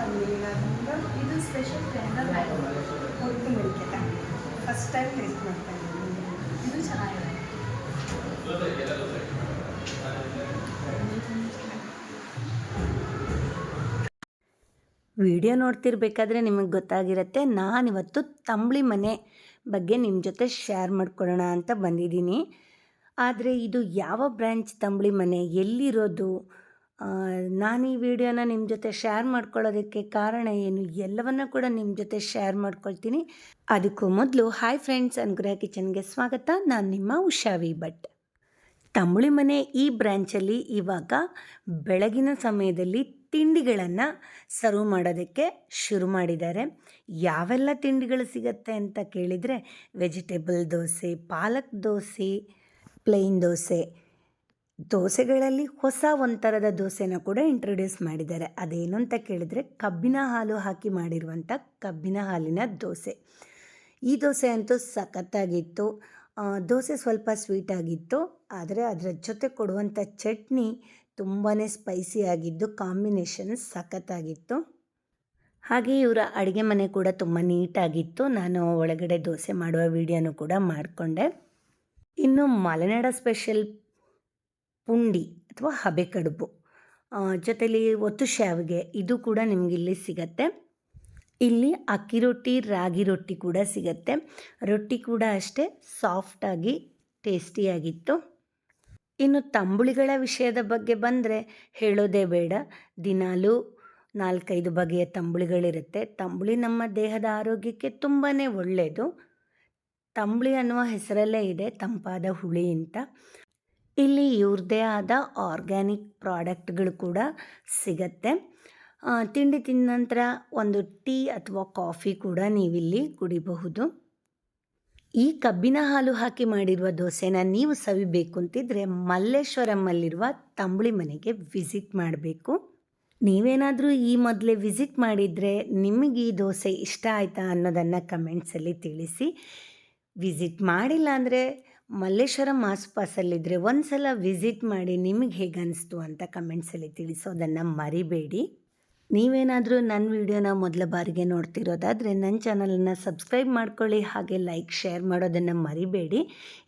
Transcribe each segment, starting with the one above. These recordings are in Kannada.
ತಂದಿರಲಿಲ್ಲ. ಇದು ಸ್ಪೆಷಲ್ ಟೆಂಡರ್ ಹೊರತು ಮೆಡಿಕೆ ಫಸ್ಟ್ ಟೈಮ್ ಟೇಸ್ಟ್ ಮಾಡ್ತಾ ಇದ್ದೀನಿ. ಇದು ಚೆನ್ನಾಗಿದೆ. ವಿಡಿಯೋ ನೋಡ್ತಿರ್ಬೇಕಾದ್ರೆ ನಿಮಗೆ ಗೊತ್ತಾಗಿರುತ್ತೆ, ನಾನಿವತ್ತು ತಂಬಳಿ ಮನೆ ಬಗ್ಗೆ ನಿಮ್ಮ ಜೊತೆ ಶೇರ್ ಮಾಡ್ಕೊಳ್ಳೋಣ ಅಂತ ಬಂದಿದ್ದೀನಿ. ಆದರೆ ಇದು ಯಾವ ಬ್ರ್ಯಾಂಚ್ ತಂಬಳಿ ಮನೆ, ಎಲ್ಲಿರೋದು, ನಾನು ಈ ವಿಡಿಯೋನ ನಿಮ್ಮ ಜೊತೆ ಶೇರ್ ಮಾಡ್ಕೊಳ್ಳೋದಕ್ಕೆ ಕಾರಣ ಏನು, ಎಲ್ಲವನ್ನ ಕೂಡ ನಿಮ್ಮ ಜೊತೆ ಶೇರ್ ಮಾಡ್ಕೊಳ್ತೀನಿ. ಅದಕ್ಕೂ ಮೊದಲು ಹಾಯ್ ಫ್ರೆಂಡ್ಸ್, ಅನುಗ್ರಹ ಕಿಚನ್ಗೆ ಸ್ವಾಗತ. ನಾನು ನಿಮ್ಮ ಉಷಾವಿ ಭಟ್. ತಂಬಳಿ ಮನೆ ಈ ಬ್ರ್ಯಾಂಚಲ್ಲಿ ಇವಾಗ ಬೆಳಗಿನ ಸಮಯದಲ್ಲಿ ತಿಂಡಿಗಳನ್ನು ಸರ್ವ್ ಮಾಡೋದಕ್ಕೆ ಶುರು ಮಾಡಿದ್ದಾರೆ. ಯಾವೆಲ್ಲ ತಿಂಡಿಗಳು ಸಿಗುತ್ತೆ ಅಂತ ಕೇಳಿದರೆ, ವೆಜಿಟೇಬಲ್ ದೋಸೆ, ಪಾಲಕ್ ದೋಸೆ, ಪ್ಲೇನ್ ದೋಸೆ, ದೋಸೆಗಳಲ್ಲಿ ಹೊಸ ಒಂಥರದ ದೋಸೆನ ಕೂಡ ಇಂಟ್ರೊಡ್ಯೂಸ್ ಮಾಡಿದ್ದಾರೆ. ಅದೇನು ಅಂತ ಕೇಳಿದರೆ, ಕಬ್ಬಿನ ಹಾಲು ಹಾಕಿ ಮಾಡಿರುವಂಥ ಕಬ್ಬಿನ ಹಾಲಿನ ದೋಸೆ. ಈ ದೋಸೆ ಅಂತೂ ಸಖತ್ತಾಗಿತ್ತು. ದೋಸೆ ಸ್ವಲ್ಪ ಸ್ವೀಟಾಗಿತ್ತು, ಆದರೆ ಅದರ ಜೊತೆ ಕೊಡುವಂಥ ಚಟ್ನಿ ತುಂಬಾ ಸ್ಪೈಸಿ ಆಗಿದ್ದು ಕಾಂಬಿನೇಷನ್ ಸಖತ್ತಾಗಿತ್ತು. ಹಾಗೆ ಇವರ ಅಡುಗೆ ಮನೆ ಕೂಡ ತುಂಬ ನೀಟಾಗಿತ್ತು. ನಾನು ಒಳಗಡೆ ದೋಸೆ ಮಾಡುವ ವಿಡಿಯೋನು ಕೂಡ ಮಾಡಿಕೊಂಡೆ. ಇನ್ನು ಮಲೆನಾಡ ಸ್ಪೆಷಲ್ ಪುಂಡಿ ಅಥವಾ ಹಬೆ ಕಡುಬು, ಜೊತೆಲಿ ಒತ್ತು ಶಾವಿಗೆ, ಇದು ಕೂಡ ನಿಮಗಿಲ್ಲಿ ಸಿಗತ್ತೆ. ಇಲ್ಲಿ ಅಕ್ಕಿ ರೊಟ್ಟಿ, ರಾಗಿ ರೊಟ್ಟಿ ಕೂಡ ಸಿಗತ್ತೆ. ರೊಟ್ಟಿ ಕೂಡ ಅಷ್ಟೇ ಸಾಫ್ಟಾಗಿ ಟೇಸ್ಟಿಯಾಗಿತ್ತು. ಇನ್ನು ತಂಬುಳಿಗಳ ವಿಷಯದ ಬಗ್ಗೆ ಬಂದರೆ ಹೇಳೋದೇ ಬೇಡ. ದಿನಾಲೂ 4-5 ಬಗೆಯ ತಂಬುಳಿಗಳಿರುತ್ತೆ. ತಂಬುಳಿ ನಮ್ಮ ದೇಹದ ಆರೋಗ್ಯಕ್ಕೆ ತುಂಬಾ ಒಳ್ಳೆಯದು. ತಂಬುಳಿ ಅನ್ನುವ ಹೆಸರಲ್ಲೇ ಇದೆ ತಂಪಾದ ಹುಳಿ ಅಂತ. ಇಲ್ಲಿ ಇವ್ರದ್ದೇ ಆದ ಆರ್ಗ್ಯಾನಿಕ್ ಪ್ರಾಡಕ್ಟ್ಗಳು ಕೂಡ ಸಿಗತ್ತೆ. ತಿಂಡಿ ತಿಂದ ನಂತರ ಒಂದು ಟೀ ಅಥವಾ ಕಾಫಿ ಕೂಡ ನೀವಿಲ್ಲಿ ಕುಡಿಬಹುದು. ಈ ಕಬ್ಬಿನ ಹಾಲು ಹಾಕಿ ಮಾಡಿರುವ ದೋಸೆನ ನೀವು ಸವಿಬೇಕು ಅಂತಿದ್ರೆ ಮಲ್ಲೇಶ್ವರಮಲ್ಲಿರುವ ತಂಬಳಿ ಮನೆಗೆ ವಿಸಿಟ್ ಮಾಡಬೇಕು. ನೀವೇನಾದರೂ ಈ ಮೊದಲೇ ವಿಸಿಟ್ ಮಾಡಿದರೆ ನಿಮಗೆ ಈ ದೋಸೆ ಇಷ್ಟ ಆಯಿತಾ ಅನ್ನೋದನ್ನು ಕಮೆಂಟ್ಸಲ್ಲಿ ತಿಳಿಸಿ. ವಿಸಿಟ್ ಮಾಡಿಲ್ಲ ಅಂದರೆ ಮಲ್ಲೇಶ್ವರಂ ಆಸುಪಾಸಲ್ಲಿದ್ದರೆ ಒಂದು ಸಲ ವಿಸಿಟ್ ಮಾಡಿ ನಿಮಗೆ ಹೇಗೆ ಅನಿಸ್ತು ಅಂತ ಕಮೆಂಟ್ಸಲ್ಲಿ ತಿಳಿಸೋದನ್ನು ಮರಿಬೇಡಿ. ನೀವೇನಾದರೂ ನನ್ನ ವಿಡಿಯೋನ ಮೊದಲ ಬಾರಿಗೆ ನೋಡ್ತಿರೋದಾದರೆ ನನ್ನ ಚಾನಲನ್ನು ಸಬ್ಸ್ಕ್ರೈಬ್ ಮಾಡ್ಕೊಳ್ಳಿ. ಹಾಗೆ ಲೈಕ್, ಶೇರ್ ಮಾಡೋದನ್ನು ಮರಿಬೇಡಿ.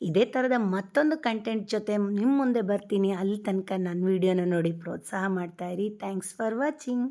ಇದೇ ಥರದ ಮತ್ತೊಂದು ಕಂಟೆಂಟ್ ಜೊತೆ ನಿಮ್ಮ ಮುಂದೆ ಬರ್ತೀನಿ. ಅಲ್ಲಿ ತನಕ ನನ್ನ ವಿಡಿಯೋನ ನೋಡಿ ಪ್ರೋತ್ಸಾಹ ಮಾಡ್ತಾಯಿರಿ. Thanks for watching.